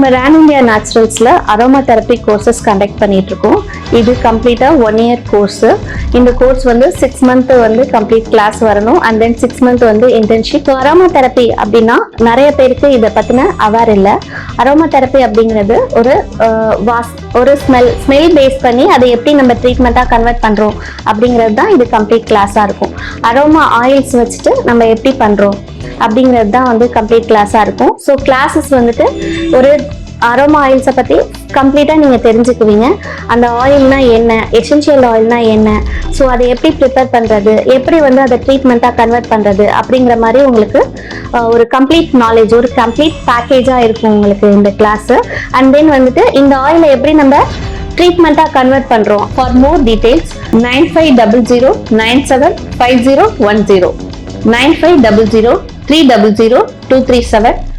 நம்ம ரேன் இந்தியா நேச்சுரல்ஸ்ல அரோமா தெரப்பி கோர்சஸ் கண்டக்ட் பண்ணிட்டு இருக்கோம். இது கம்ப்ளீட்டா 1 year கோர்ஸ். இந்த கோர்ஸ் வந்து 6 month வந்து கம்ப்ளீட் கிளாஸ் வரணும் அண்ட் தென் 6 month வந்து இன்டர்ன்ஷிப். அரோமா தெரப்பி அப்படின்னா நிறைய பேருக்கு இதை பத்தின அவேர் இல்லை. அரோமா தெரப்பி அப்படிங்கிறது ஒரு ஸ்மெல் பேஸ் பண்ணி அதை எப்படி நம்ம ட்ரீட்மெண்ட்டாக கன்வெர்ட் பண்ணுறோம் அப்படிங்கிறது தான் இது கம்ப்ளீட் கிளாஸாக இருக்கும். அரோமா ஆயில்ஸ் வச்சுட்டு நம்ம எப்படி பண்ணுறோம் அப்படிங்கிறது தான் வந்து கம்ப்ளீட் கிளாஸாக இருக்கும். ஸோ கிளாஸஸ் வந்துட்டு ஒரு அரோமா ஆயில்ஸை பற்றி கம்ப்ளீட்டாக நீங்கள் தெரிஞ்சுக்குவீங்க. அந்த ஆயில்னா என்ன, எசென்ஷியல் ஆயில்னா என்ன, ஸோ அதை எப்படி ப்ரிப்பேர் பண்ணுறது, எப்படி வந்து அதை ட்ரீட்மெண்ட்டாக கன்வெர்ட் பண்ணுறது அப்படிங்கிற மாதிரி உங்களுக்கு ஒரு கம்ப்ளீட் நாலேஜ், ஒரு கம்ப்ளீட் பேக்கேஜாக இருக்கும் உங்களுக்கு இந்த கிளாஸு. அண்ட் தென் வந்துட்டு இந்த ஆயிலை எப்படி நம்ம ட்ரீட்மெண்ட்டாக கன்வெர்ட் பண்ணுறோம். For more details 9500975010 9500300237